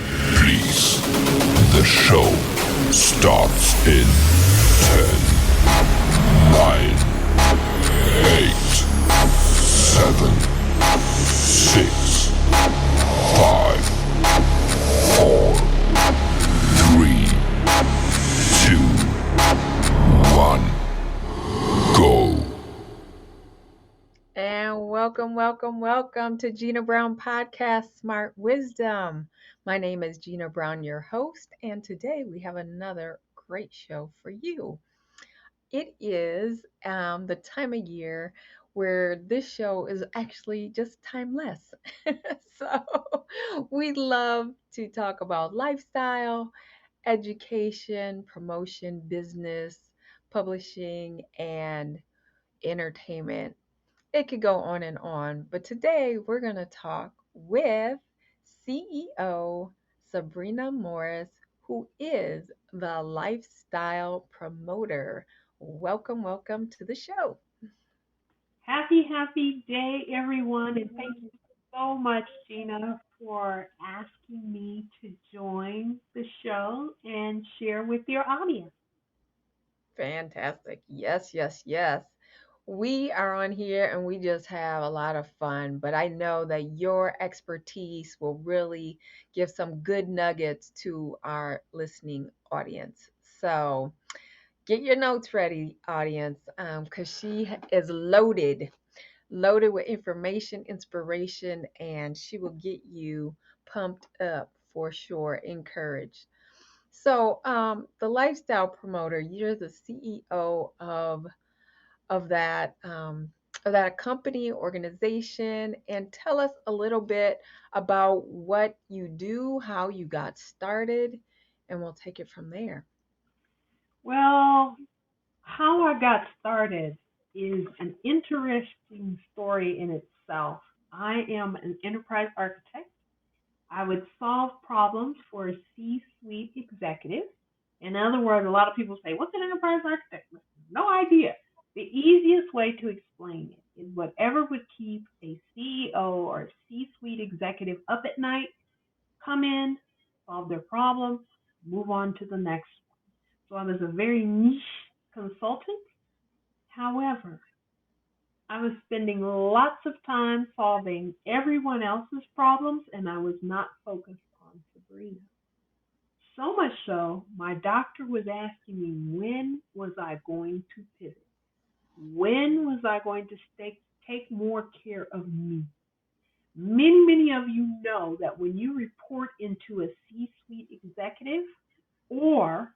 please. The show starts in 10, 9, 8, 7, 6, 5, 4, 3, 2, 1, go. And welcome to Jeanna Brown Podcast, Smart Wisdom. My name is Jeanna Brown, your host, and today we have another great show for you. It is the time of year where this show is actually just timeless. So we love to talk about lifestyle, education, promotion, business, publishing, and entertainment. It could go on, but today we're going to talk with CEO Sabrina Morris, who is the lifestyle promoter. Welcome to the show. Happy day, everyone, and thank you so much, Gina, for asking me to join the show and share with your audience. Fantastic. Yes. We are on here and we just have a lot of fun, but I know that your expertise will really give some good nuggets to our listening audience. So get your notes ready, audience, because she is loaded with information, inspiration, and she will get you pumped up for sure, encouraged. So, the lifestyle promoter, you're the CEO of that of that company organization, and tell us a little bit about what you do, how you got started, and we'll take it from there. Well, how I got started is an interesting story in itself. I am an enterprise architect. I would solve problems for a C-suite executive. In other words, a lot of people say, "What's an enterprise architect?" No idea. The easiest way to explain it is whatever would keep a CEO or a C-suite executive up at night, come in, solve their problem, move on to the next one. So I was a very niche consultant. However, I was spending lots of time solving everyone else's problems, and I was not focused on Sabrina. So much so, my doctor was asking me when was I going to pivot? When was I going to take more care of me? Many of you know that when you report into a C-suite executive or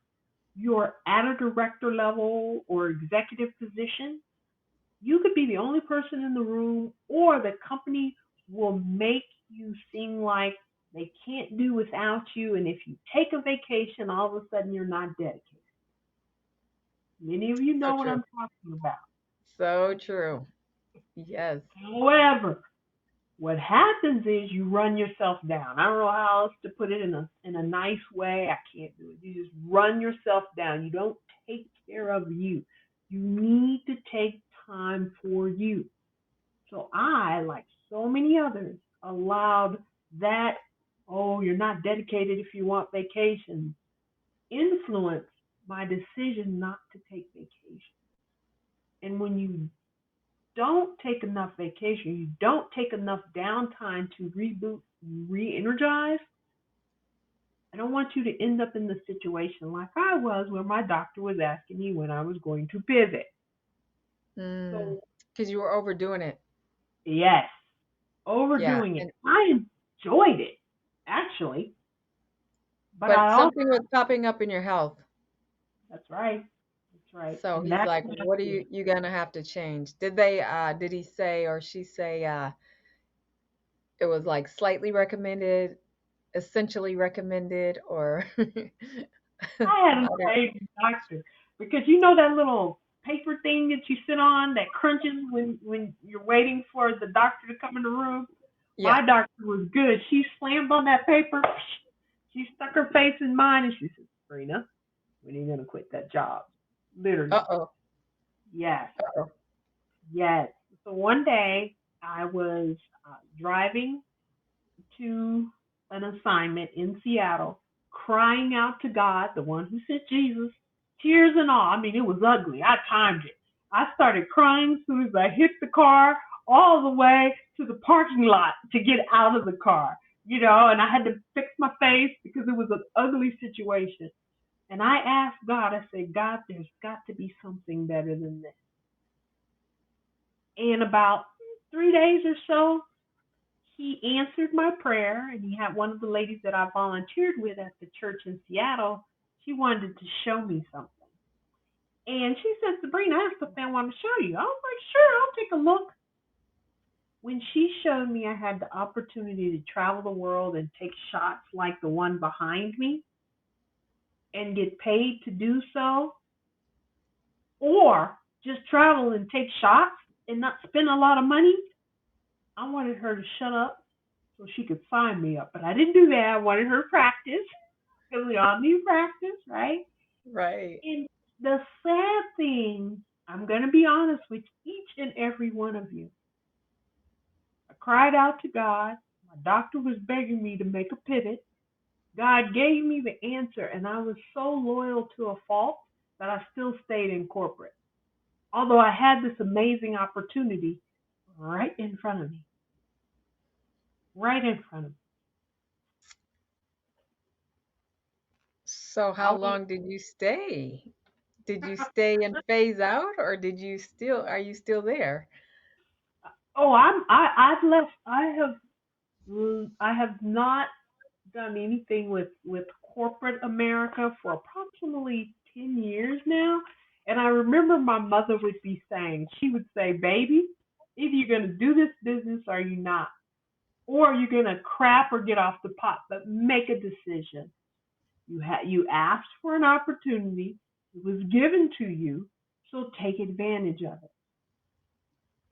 you're at a director level or executive position, you could be the only person in the room, or the company will make you seem like they can't do without you. And if you take a vacation, all of a sudden you're not dedicated. Many of you So know what true. I'm talking about. So true. Yes. However, what happens is you run yourself down. I don't know how else to put it in a nice way. I can't do it. You just run yourself down. You don't take care of you. You need to take time for you. So I, like so many others, allowed that, "Oh, you're not dedicated if you want vacation," influence my decision not to take vacation. And when you don't take enough vacation, you don't take enough downtime to reboot, re-energize, I don't want you to end up in the situation like I was where my doctor was asking me when I was going to pivot. Mm, So, because you were overdoing it. yes, Yeah. overdoing it. I enjoyed it, actually, but But I also, something was popping up in your health. that's right, that's right. So And he's that's like, what I what are did. you gonna have to change? Did he say or she say it was like slightly recommended, essentially recommended, or I had an how did amazing doctor because you know that little paper thing that you sit on that crunches when you're waiting for the doctor to come in the room. yeah. My doctor was good. She slammed on that paper. She stuck her face in mine and she said, "Sabrina, when are you gonna quit that job?" Literally. Uh-oh. Yes, Uh-oh. yes. So one day I was driving to an assignment in Seattle, crying out to God, the one who sent Jesus, tears and all. I mean, it was ugly. I timed it. I started crying as soon as I hit the car, all the way to the parking lot to get out of the car, and I had to fix my face because it was an ugly situation. And I asked God, I said, God, there's got to be something better than this. And about 3 days or so, he answered my prayer, and he had one of the ladies that I volunteered with at the church in Seattle. She wanted to show me something. And she said, Sabrina, I have something I want to show you. I was like, sure, I'll take a look. When she showed me I had the opportunity to travel the world and take shots like the one behind me and get paid to do so, or just travel and take shots and not spend a lot of money, I wanted her to shut up so she could sign me up. But I didn't do that. I wanted her to practice because we all need practice, right? Right. And the sad thing, I'm going to be honest with each and every one of you. I cried out to God. My doctor was begging me to make a pivot. God gave me the answer, and I was so loyal to a fault that I still stayed in corporate. Although I had this amazing opportunity right in front of me. Right in front of me. So how How long did you stay? Did you stay and phase out, or are you still there? Oh, I've left. I have not done anything with corporate America for approximately 10 years now. And I remember my mother would be saying, she would say, baby, either you're going to do this business or you're not. Or you're going to crap or get off the pot, but make a decision. You asked for an opportunity. It was given to you, so take advantage of it.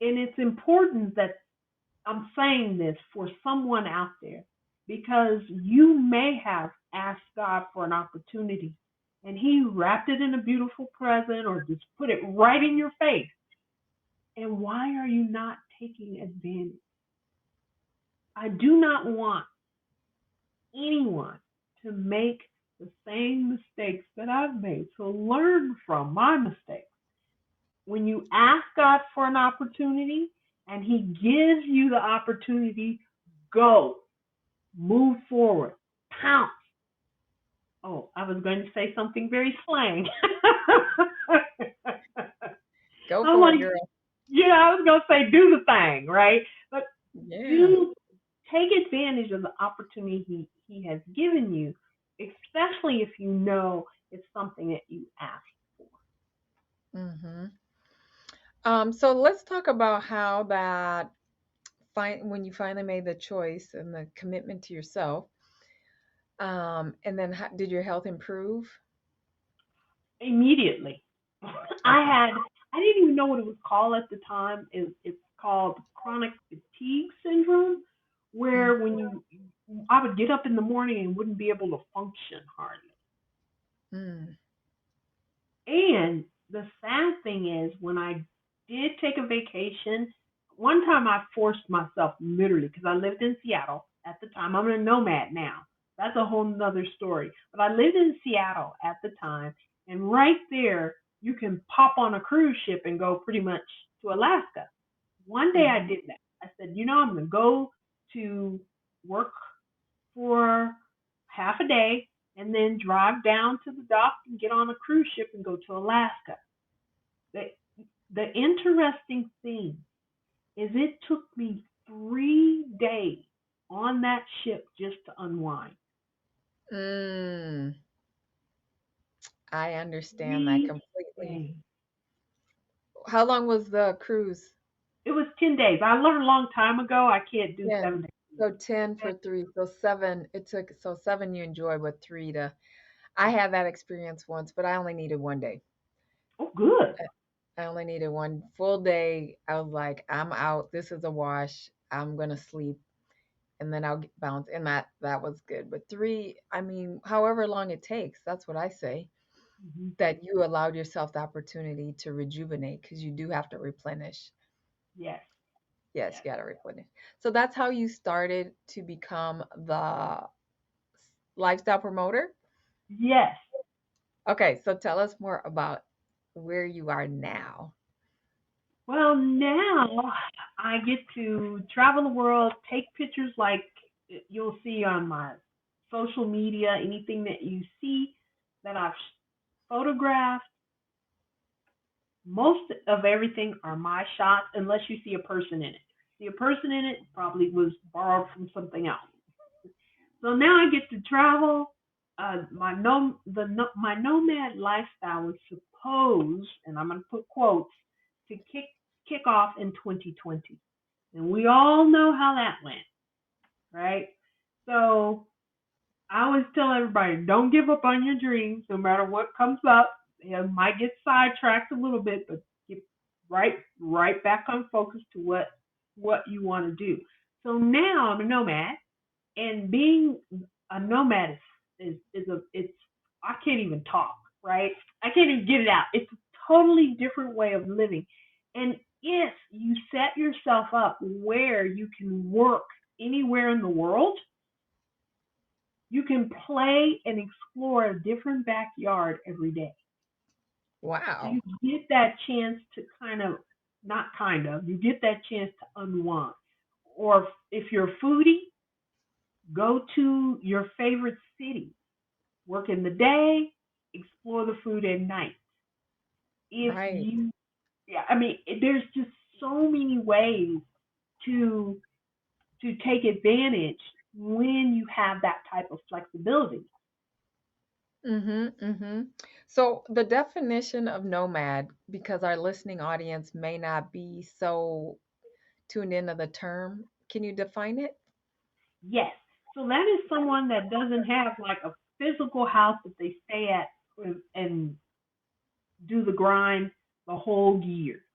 And it's important that I'm saying this for someone out there because you may have asked God for an opportunity and He wrapped it in a beautiful present or just put it right in your face. And why are you not taking advantage? I do not want anyone to make the same mistakes that I've made. So learn from my mistakes. When you ask God for an opportunity and He gives you the opportunity, go, move forward, pounce. Oh, I was going to say something very slang. Go I for it, want to, girl. I was going to say do the thing, right? But Yeah. do take advantage of the opportunity he has given you, especially if you know it's something that you asked for. Mm-hmm. So let's talk about how that when you finally made the choice and the commitment to yourself, and then did your health improve? Immediately. Okay. I didn't even know what it was called at the time. It's called chronic fatigue syndrome, where I would get up in the morning and wouldn't be able to function hardly. Mm-hmm. And the sad thing is, when I did take a vacation, one time I forced myself literally because I lived in Seattle at the time. I'm a nomad now. That's a whole nother story. But I lived in Seattle at the time, and right there, you can pop on a cruise ship and go pretty much to Alaska. One day I did that. I said, I'm going to go to work for half a day and then drive down to the dock and get on a cruise ship and go to Alaska. The, the interesting thing is it took me 3 days on that ship just to unwind. Mm, I understand that completely. 3 days. How long was the cruise? It was 10 days. I learned a long time ago I can't do 10. 7 days. So 10 for 3. So 7. It took, so 7 you enjoyed, but 3 to. I had that experience once, but I only needed 1 day. Oh, good. I only needed 1 full day. I was like, I'm out. This is a wash. I'm gonna sleep, and then I'll bounce. And that was good. But 3, I mean, however long it takes, that's what I say. Mm-hmm. That you allowed yourself the opportunity to rejuvenate because you do have to replenish. Yes. Yes, Yes. you got to replenish. So that's how you started to become the lifestyle promoter. Yes. Okay, so tell us more about where you are now. Well, now I get to travel the world, take pictures like you'll see on my social media, anything that you see that I've photographed. Most of everything are my shots, unless you see a person in it. See a person in it, probably was borrowed from something else. So now I get to travel. My nomad lifestyle was supposed, and I'm going to put quotes, to kick off in 2020, and we all know how that went, right? So I always tell everybody, don't give up on your dreams, no matter what comes up. You might get sidetracked a little bit, but get right back on focus to what you want to do. So now I'm a nomad, and being a nomad is a it's I can't even talk, right? I can't even get it out. It's a totally different way of living. And if you set yourself up where you can work anywhere in the world, you can play and explore a different backyard every day. So Wow. you get that chance to not you get that chance to unwind. Or if you're a foodie, go to your favorite city, work in the day, explore the food at night. If Right. you, yeah, I mean, there's just so many ways to take advantage when you have that type of flexibility. Mm-hmm. Mm-hmm. So the definition of nomad, because our listening audience may not be so tuned into the term, can you define it? Yes. So that is someone that doesn't have like a physical house that they stay at and do the grind the whole year.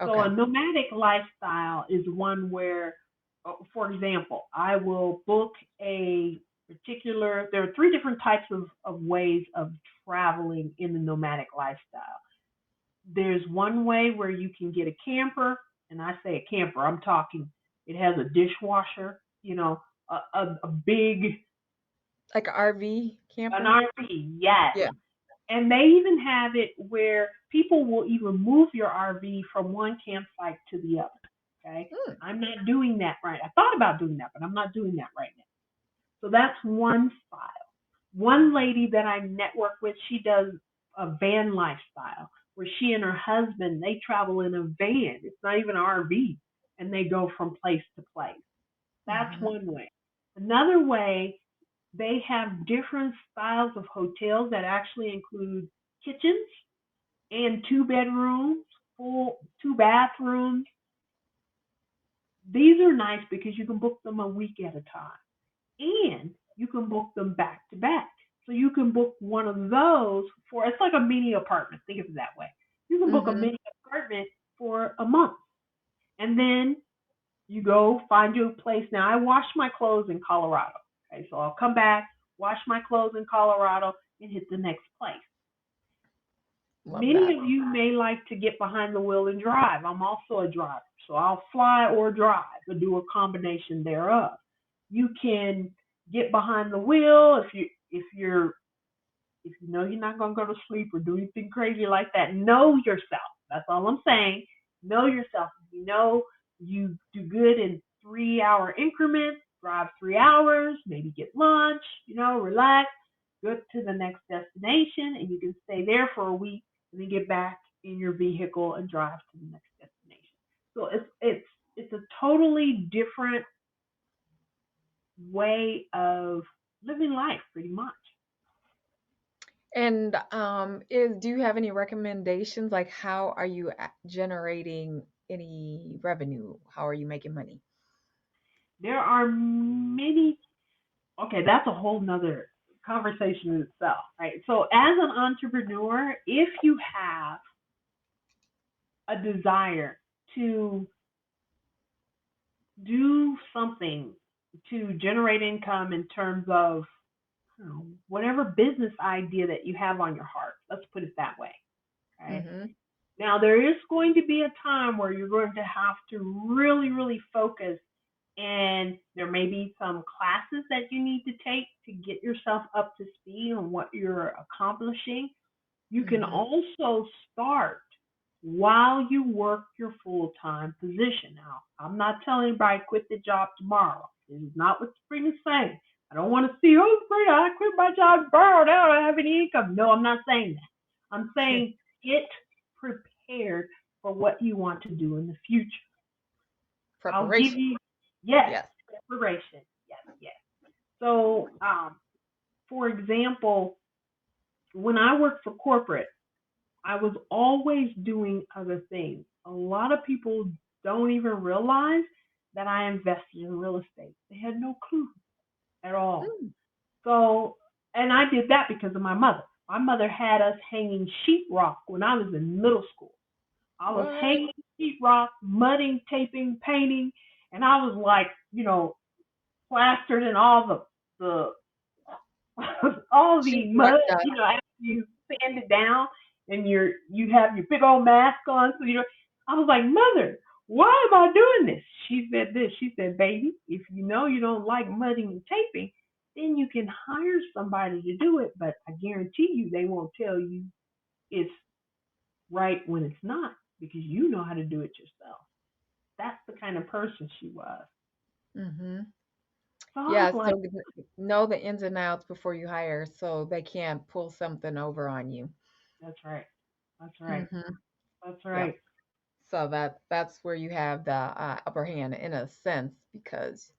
So Okay. a nomadic lifestyle is one where, for example, I will book a particular, there are three different types of ways of traveling in the nomadic lifestyle. There's one way where you can get a camper, and I say a camper, I'm talking, it has a dishwasher, a big, Like an RV an camper? RV, yes. Yeah. And they even have it where people will even move your RV from one campsite to the other. Okay. Mm. I'm not doing that right. I thought about doing that, but I'm not doing that right now. So that's one style. One lady that I network with, she does a van lifestyle where she and her husband, they travel in a van. It's not even an RV, and they go from place to place. That's Mm-hmm. one way. Another way, they have different styles of hotels that actually include kitchens and two bedrooms, full two bathrooms. These are nice because you can book them a week at a time, and you can book them back to back. So you can book one of those for, it's like a mini apartment. Think of it that way. You can book a Mm-hmm. mini apartment for a month, and then you go find you a place. Now I wash my clothes in Colorado. Okay, so I'll come back, wash my clothes in Colorado, and hit the next place. Love Many that. of you may like to get behind the wheel and drive. I'm also a driver, so I'll fly or drive, or do a combination thereof. You can get behind the wheel if you know you're not gonna go to sleep or do anything crazy like that. Know yourself. That's all I'm saying. Know yourself. If you know you do good in 3 hour increments, drive 3 hours, maybe get lunch, relax, go to the next destination, and you can stay there for a week and then get back in your vehicle and drive to the next destination. So it's a totally different way of living life, pretty much. And is do you have any recommendations? Like, how are you generating any revenue? How are you making money? There are many. Okay, that's a whole nother conversation in itself, right? So as an entrepreneur, if you have a desire to do something to generate income in terms of, whatever business idea that you have on your heart, let's put it that way, okay? Mm-hmm. Now, there is going to be a time where you're going to have to really, really focus, and there may be some classes that you need to take to get yourself up to speed on what you're accomplishing. You can Mm-hmm. also start while you work your full time position. Now, I'm not telling anybody quit the job tomorrow. This is not what Spring is saying. I don't want to see, oh, Spring, I quit my job, burned out, I don't have any income. No, I'm not saying that. I'm saying get prepared for what you want to do in the future. I'll give Preparation. you, yes, Yes. preparation. Yes, yes. So, for example, when I worked for corporate, I was always doing other things. A lot of people don't even realize that I invested in real estate. They had no clue at all. Mm. So, and I did that because of my mother. My mother had us hanging sheetrock when I was in middle school. I was What? hanging sheetrock, mudding, taping, painting, and I was like, plastered in all the all the Sheetrock mud, dust. after you sand it down and you have your big old mask on. So I was like, Mother, why am I doing this? She said this. She said, Baby, if you know you don't like mudding and taping, then you can hire somebody to do it. But I guarantee you, they won't tell you it's right when it's not because you know how to do it yourself. That's the kind of person she was. Mm-hmm. So I was Yeah, like, so know the ins and outs before you hire so they can't pull something over on you. That's right. That's right. Mm-hmm. That's Yep. right. So that's where you have the upper hand in a sense because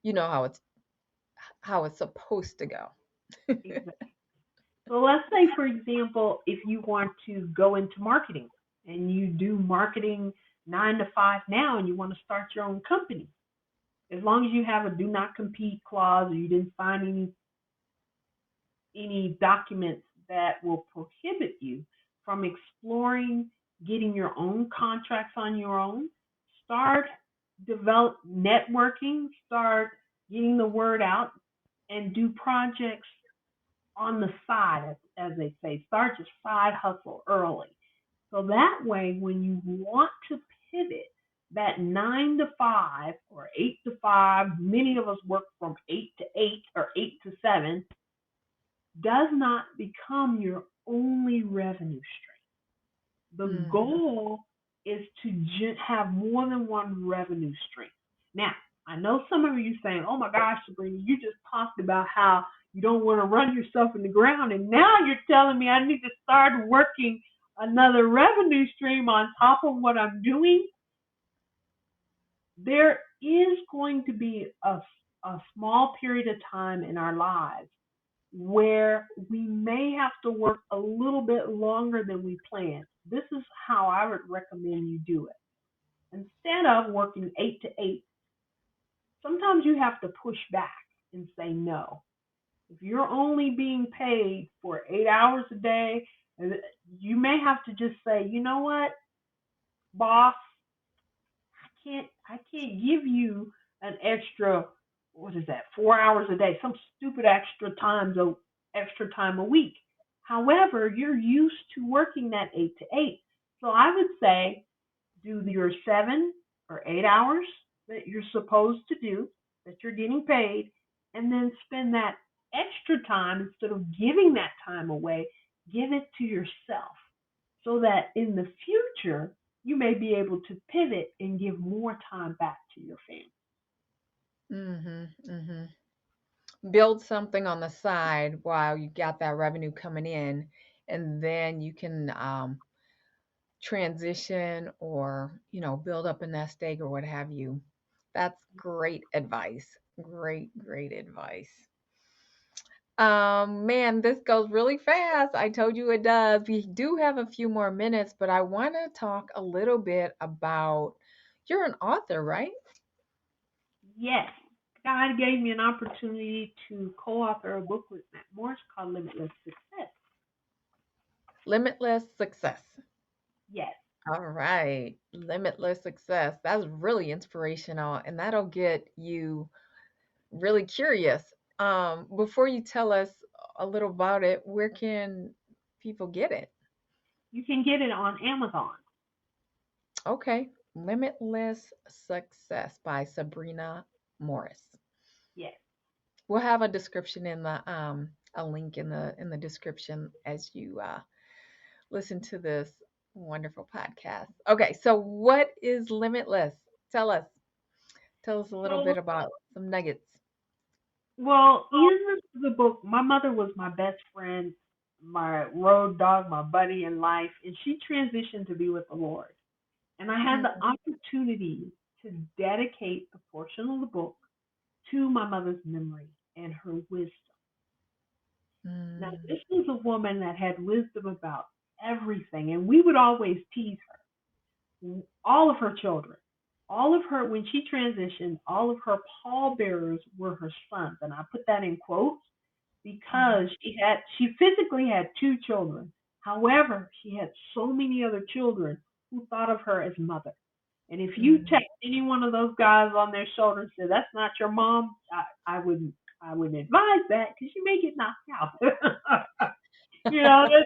you know how it's supposed to go. Exactly. So let's say, for example, if you want to go into marketing and you do marketing 9 to 5 now and you want to start your own company, as long as you have a do not compete clause or you didn't sign any documents that will prohibit you from exploring getting your own contracts on your own, start develop networking, start getting the word out and do projects on the side, as they say. Start your side hustle early. So that way, when you want to pivot, that 9 to 5 or 8 to 5, many of us work from 8 to 8 or 8 to 7, does not become your only revenue stream. The Mm-hmm. goal is to have more than one revenue stream. Now, I know some of you saying, "Oh my gosh, Sabrina, you just talked about how you don't want to run yourself in the ground, and now you're telling me I need to start working another revenue stream on top of what I'm doing." There is going to be a small period of time in our lives where we may have to work a little bit longer than we planned. This is how I would recommend you do it. Instead of working 8 to 8, sometimes you have to push back and say no. If you're only being paid for 8 hours a day, you may have to just say, you know what, boss, I can't give you an extra, what is that, 4 hours a day, some stupid extra time a week. However, you're used to working that 8 to 8. So I would say do your 7 or 8 hours that you're supposed to do, that you're getting paid, and then spend that extra time instead of giving that time away, give it to yourself so that in the future you may be able to pivot and give more time back to your family. Mm-hmm. Mm-hmm. Build something on the side while you got that revenue coming in, and then you can transition or build up a nest egg or what have you. That's great advice. Great advice. Man, this goes really fast. I told you it does. We do have a few more minutes, but I want to talk a little bit about you're an author, right? Yes, God gave me an opportunity to co-author a book with Matt Morris called Limitless Success. Limitless success. Yes. All right. Limitless success. That's really inspirational and that'll get you really curious. Before you tell us a little about it, where can people get it? You can get it on Amazon. Okay. Limitless Success by Sabrina Morris. Yes. We'll have a description in the a link in the description as you listen to this wonderful podcast. Okay, so what is Limitless? Tell us. Tell us a little So, bit about some nuggets. well, in the book, my mother was my best friend, my road dog, my buddy in life, and she transitioned to be with the Lord. And I had the Mm, opportunity to dedicate a portion of the book to my mother's memory and her wisdom. Now, mm, this was a woman that had wisdom about everything, and we would always tease her. All of her children, all of her, when she transitioned, all of her pallbearers were her sons. And I put that in quotes mhm, because she physically had two children. However, she had so many other children who thought of her as mother. And if you mm, text any one of those guys on their shoulder and say that's not your mom, I wouldn't advise that because you may get knocked out.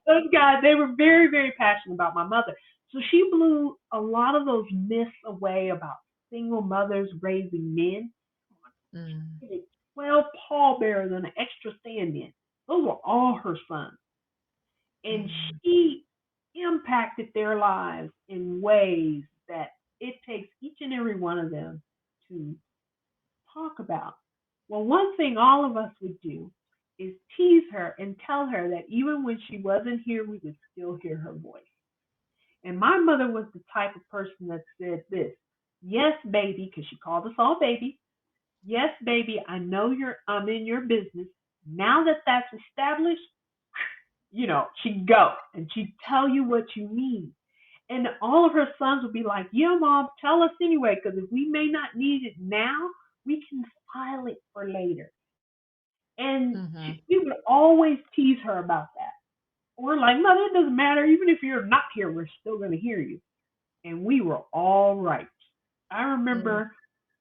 Those guys, they were very, very passionate about my mother. So she blew a lot of those myths away about single mothers raising men. mm, 12 pallbearers and an extra stand in. Those were all her sons. And mm, she impacted their lives in ways that it takes each and every one of them to talk about. Well, one thing all of us would do is tease her and tell her that even when she wasn't here, we could still hear her voice. And my mother was the type of person that said this: yes, baby, because she called us all baby. Yes, baby, I know I'm in your business. Now that that's established, she'd go and she'd tell you what you need. And all of her sons would be like, yeah, mom, tell us anyway, because if we may not need it now, we can file it for later. And mhm, we would always tease her about that. We're like, mother, it doesn't matter. Even if you're not here, we're still going to hear you. And we were all right. I mm, remember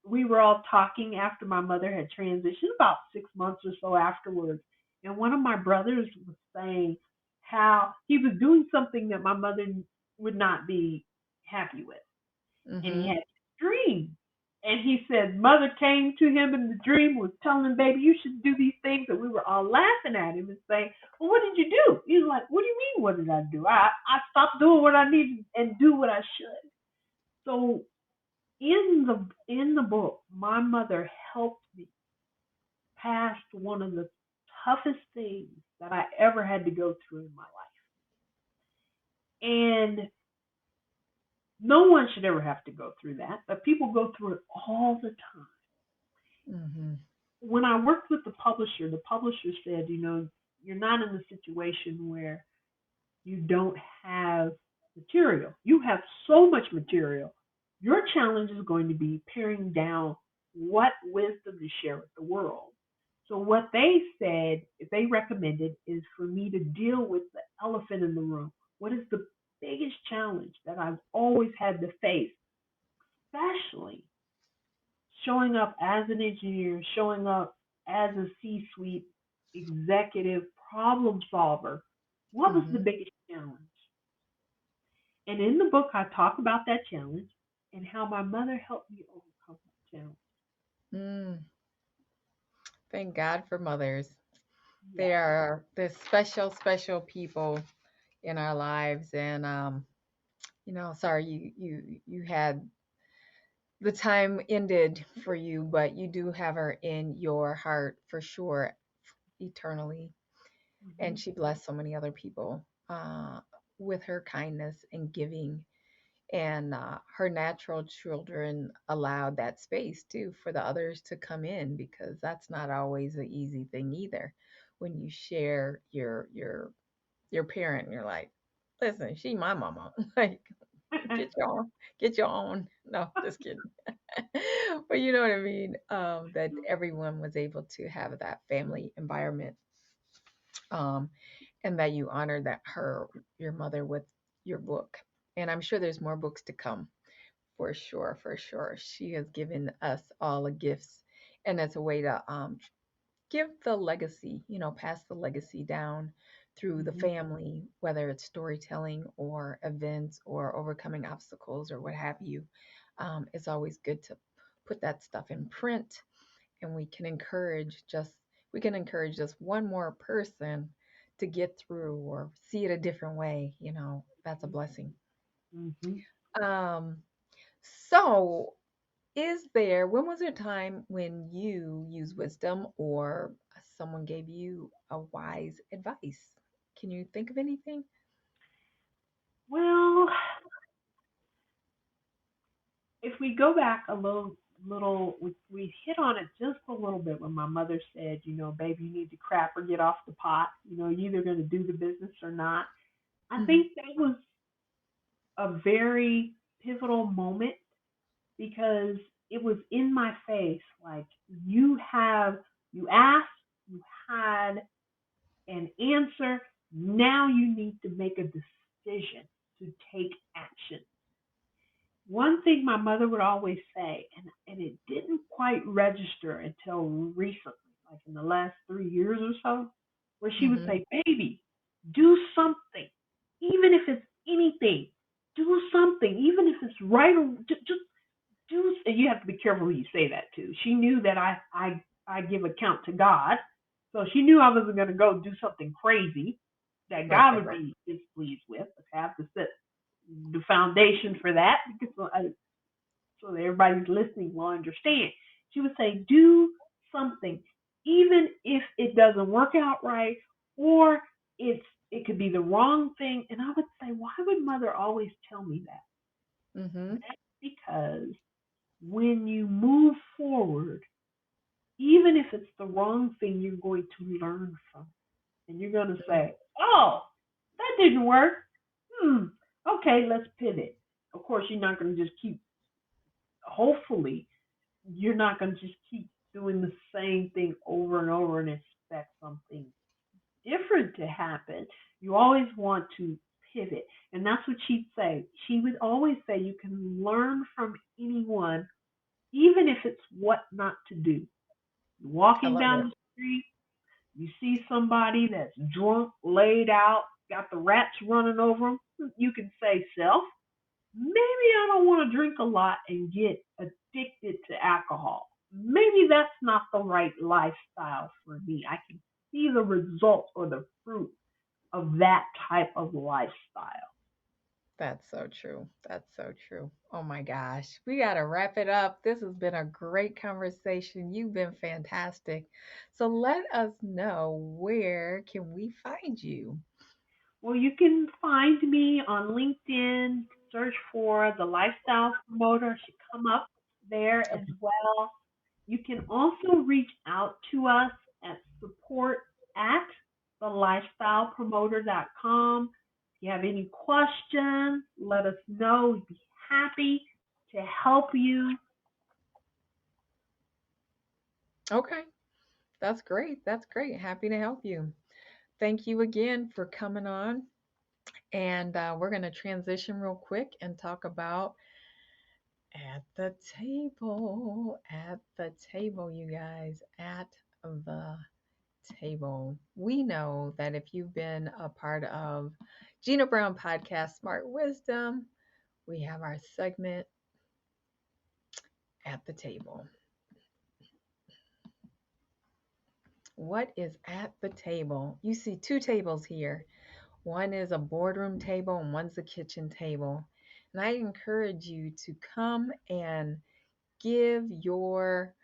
we were all talking after my mother had transitioned, about 6 months or so afterwards. And one of my brothers was saying how he was doing something that my mother would not be happy with. And he mhm, had a dream. And he said, mother came to him in the dream, was telling him, baby, you should do these things. And we were all laughing at him and saying, well, what did you do? He was like, what do you mean, what did I do? I stopped doing what I needed and do what I should. So in the book, my mother helped me pass one of the toughest things that I ever had to go through in my life. And no one should ever have to go through that, but people go through it all the time. mhm, When I worked with the publisher said, you're not in a situation where you don't have material. You have so much material. Your challenge is going to be paring down what wisdom to share with the world. So what they recommended is for me to deal with the elephant in the room. What is the biggest challenge that I've always had to face, especially showing up as an engineer, showing up as a C-suite executive problem solver? What was the mhm, biggest challenge? And in the book, I talk about that challenge and how my mother helped me overcome that challenge. mm. Thank God for mothers. They Yes. are the special, special people in our lives. And sorry you had the time ended for you, but you do have her in your heart for sure, eternally. Mm-hmm. And she blessed so many other people with her kindness and giving. And her natural children allowed that space too for the others to come in, because that's not always an easy thing either. When you share your parent, and you're like, listen, she my mama. Like, get your own, get your own. No, just kidding. But you know what I mean. That everyone was able to have that family environment, um, and that you honor that your mother with your book. And I'm sure there's more books to come. For sure, for sure. She has given us all a gifts, and it's a way to give the legacy, pass the legacy down through the Mhm. family, whether it's storytelling or events or overcoming obstacles or what have you. It's always good to put that stuff in print, and we can encourage just one more person to get through or see it a different way. That's a blessing. Mhm. Um, so when was there a time when you used wisdom or someone gave you a wise advice? Can you think of anything? Well, if we go back a little, we hit on it just a little bit when my mother said, baby, you need to crap or get off the pot. You're either going to do the business or not. I Hmm. think that was a very pivotal moment because it was in my face. Like you asked, you had an answer. Now you need to make a decision to take action. One thing my mother would always say, and it didn't quite register until recently, like in the last 3 years or so, where she would Hmm. say, baby, do something, even if it's anything, do something, even if it's right or just do. And you have to be careful who you say that to. She knew that I give account to God, so she knew I wasn't going to go do something crazy that Right, God right, would right. be displeased with. Okay, I have to set the foundation for that because so that everybody's listening will understand. She would say, do something, even if it doesn't work out right, or it could be the wrong thing. And I would say, why would mother always tell me that? Hmm. That's because when you move forward, even if it's the wrong thing, you're going to learn from it. And you're going to say, oh, that didn't work. Hmm. Okay, let's pivot. Of course, you're not going to just keep, hopefully, you're not going to just keep doing the same thing over and over and expect something different to happen. You always want to pivot. And that's what she'd say. She would always say you can learn from anyone, even if it's what not to do. I Walking love down it. the street, you see somebody that's drunk, laid out, got the rats running over them. You can say, self, maybe I don't want to drink a lot and get addicted to alcohol. Maybe that's not the right lifestyle for me. I can see the result or the fruit of that type of lifestyle. That's so true. That's so true. Oh my gosh. We got to wrap it up. This has been a great conversation. You've been fantastic. So let us know, where can we find you? Well, you can find me on LinkedIn. Search for the Lifestyle Promoter. It should come up there as Okay. well. You can also reach out to us at support at thelifestylepromoter.com. If you have any questions, let us know. We'd be happy to help you. Okay. That's great. That's great. Happy to help you. Thank you again for coming on. And we're going to transition real quick and talk about at the table, you guys, at the table. We know that if you've been a part of Jeanna Brown Podcast Smart Wisdom, we have our segment at the table. What is at the table? You see two tables here. One is a boardroom table and one's a kitchen table. And I encourage you to come and give your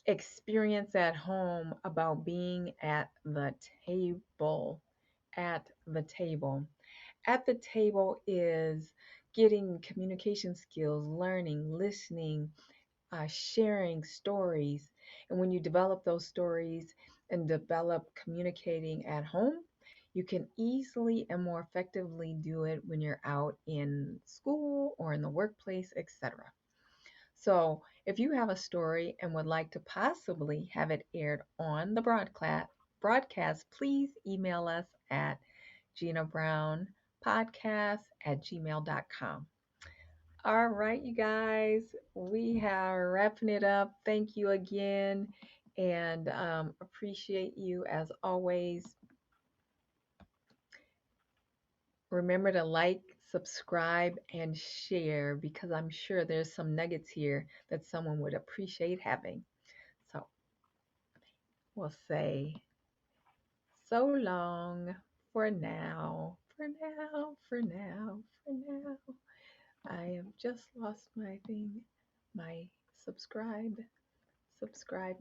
experience at home about being at the table. At the table. At the table is getting communication skills, learning, listening, sharing stories. And when you develop those stories and develop communicating at home, you can easily and more effectively do it when you're out in school or in the workplace, etc. So, if you have a story and would like to possibly have it aired on the broadcast, please email us at JeannaBrownPodcast@gmail.com. All right, you guys, we are wrapping it up. Thank you again. and appreciate you as always. Remember to like, subscribe, and share because I'm sure there's some nuggets here that someone would appreciate having. So we'll say so long for now, for now, for now, for now. I have just lost my thing, my subscribe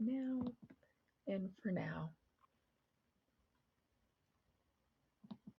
now, and for now.